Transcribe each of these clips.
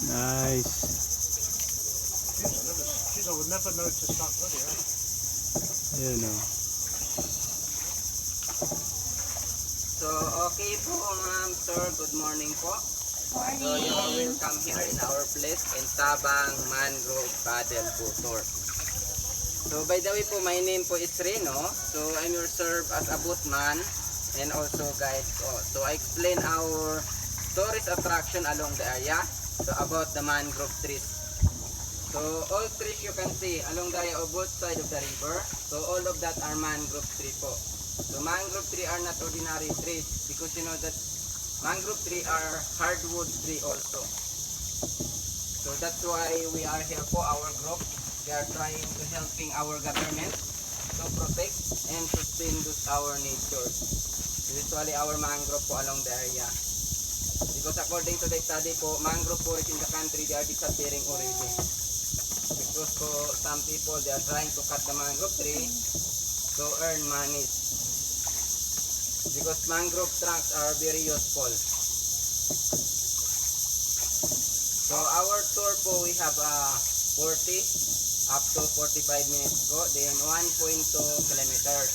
Nice. Jeez, I would never notice that, bloody hell. Ayan o. So, okay po ma'am, sir. Good morning po. Morning. So, you are welcome here in our place in Tabang Mangrove Paddle Boat Tour. So, by the way po, my name po is Reno. So, I'm your serve as a boatman and also guide po. So, I explain our tourist attraction along the area. So, about the mangrove trees. So, all trees you can see along the area of both side of the river. So, all of that are mangrove tree po. So, mangrove tree are not ordinary trees because you know that mangrove tree are hardwood tree also. So, that's why we are here po, our group. We are trying to helping our government to protect and sustain our nature. Usually, our mangrove po along the area. Because according to the study po, mangrove forest in the country, they are disappearing already. Because po, some people, they are trying to cut the mangrove tree to earn money. Because mangrove trunks are very useful. So our tour po, we have 40 up to 45 minutes po. Then 1.2 kilometers.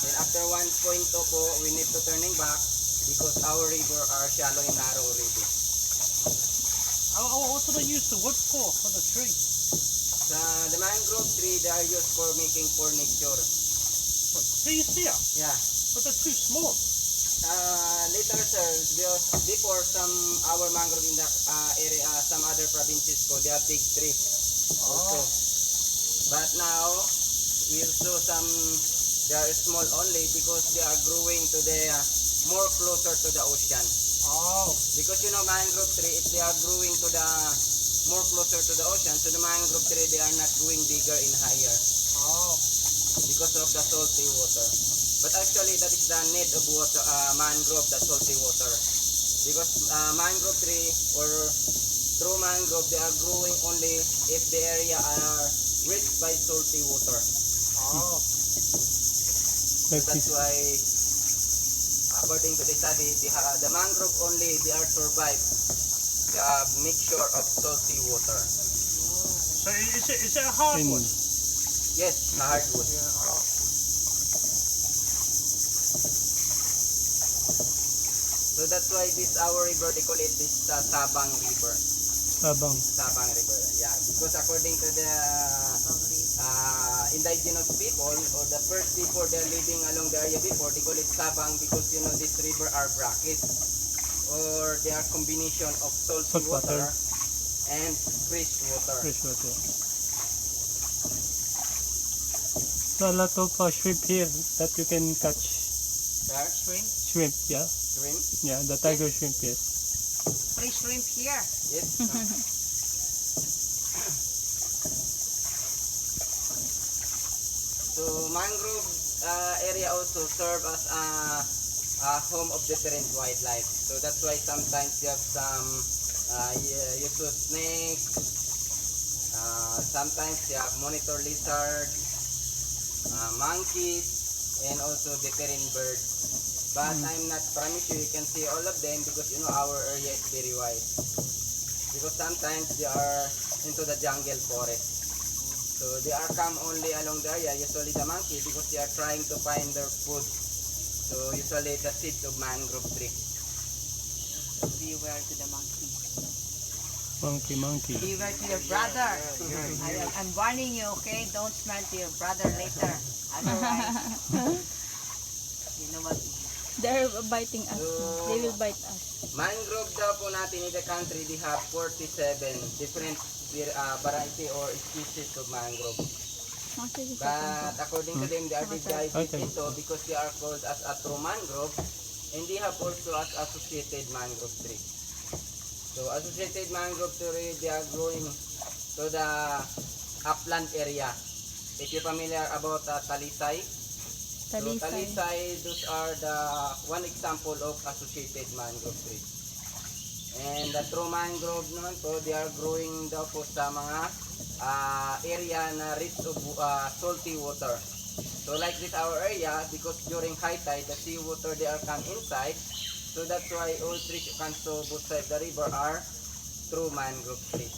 Then after 1.2 po, we need to turning back because our river are shallow and narrow already. What do they use the wood for the tree? The mangrove tree, they are used for making furniture. What, these here? Yeah. But they're too small. Later sir, before some our mangrove in the area, some other provinces po, they have big trees also. But now, we'll show some, they are small only because they are growing to the more closer to the ocean. Oh. Because you know mangrove tree, if they are growing to the more closer to the ocean, so the mangrove tree, they are not growing bigger and higher. Oh. Because of the salty water. But actually, that is the need of water, mangrove, the salty water. Because mangrove tree or true mangrove, they are growing only if the area are rich by salty water. Oh. So that's why, according to the study, the mangrove only, they are survive the mixture of salty water. So is it a hardwood? Yes, hardwood. Yeah. Oh. So that's why this our river, they call it this Sabang River. Sabang. Sabang River, yeah. Because according to the indigenous people or the first people they're living along the area before, they call it Sabang because you know this river are brackish or they are combination of salty Salt water water. and fresh water. Fresh water. So a lot of shrimp here that you can catch. There, shrimp, Shrimp, yeah. shrimp, Yeah, the tiger shrimp, yes. Free shrimp here. yes. So mangrove area also serve as a home of different wildlife. So that's why sometimes you have some useful snakes. Sometimes you have monitor lizards, monkeys, and also different birds. But I'm not promise you can see all of them because you know our area is very wide. Because sometimes they are into the jungle forest. So they are come only along the area, usually the monkey, because they are trying to find their food. So usually the seed of mangrove tree. Beware to the monkey. Monkey. Beware to your brother. I'm warning you, okay? Don't smile to your brother later. Otherwise, you know what? They're biting us. So, They will bite us. mangrove daw po natin in the country, they have 47 different variety or species of mangrove. But according to them, they are divided into because they are called as a true mangrove and they have also as associated mangrove tree. So associated mangrove tree, they are growing to the upland area. If you're familiar about talisay, so talisay, those are the one example of associated mangrove tree. And the true mangrove naman po, they are growing daw po sa mga area na rich of salty water. So like this our area, because during high tide, the sea water they are come inside. So that's why all trees you can saw both sides the river are true mangrove trees.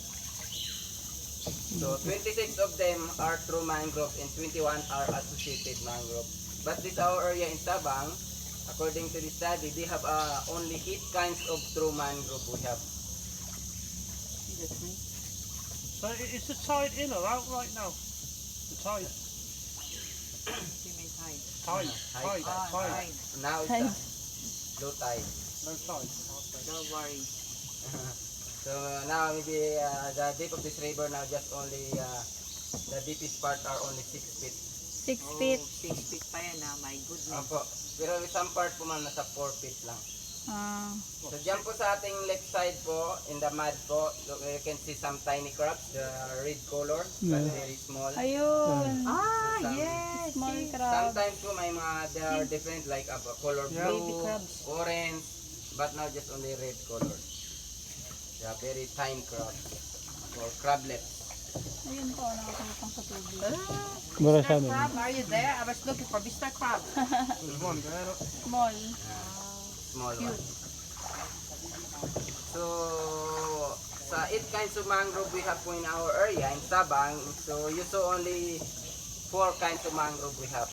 So 26 of them are true mangrove and 21 are associated mangrove. But this our area in Tabang, according to the study, they have only 8 kinds of true mangrove we have. See the tree? So is the tide in or out right now? The tide. See my tide. Tide. Tide. Ah, Tide. tide. Now it's Tide. low tide. No tide. Okay. Don't worry. So now maybe the depth of this river now just only the deepest part are only 6 feet. 6 Oh, feet. 6 feet pa yan my goodness. Opo. Pero some part po man nasa 4 feet lang. Ah, So dyan po sa ating left side po, in the mud po, you can see some tiny crabs, the red color, but very small. ayun. Ah, Some- yes. Small yes. crab. Sometimes po may mga, they are different like color Yeah. Baby blue, crabs. orange, but now just only red color. They are very tiny crabs, or crablets. Ayun po, nakakutang sa tubig. Mura Mr. siya nun. Crab, are you there? I was looking for Mr. Crab. There's one there. Look. Small. Small one. Cute. So, sa 8 kinds of mangrove we have po in our area, in Sabang, so you saw only 4 kinds of mangrove we have.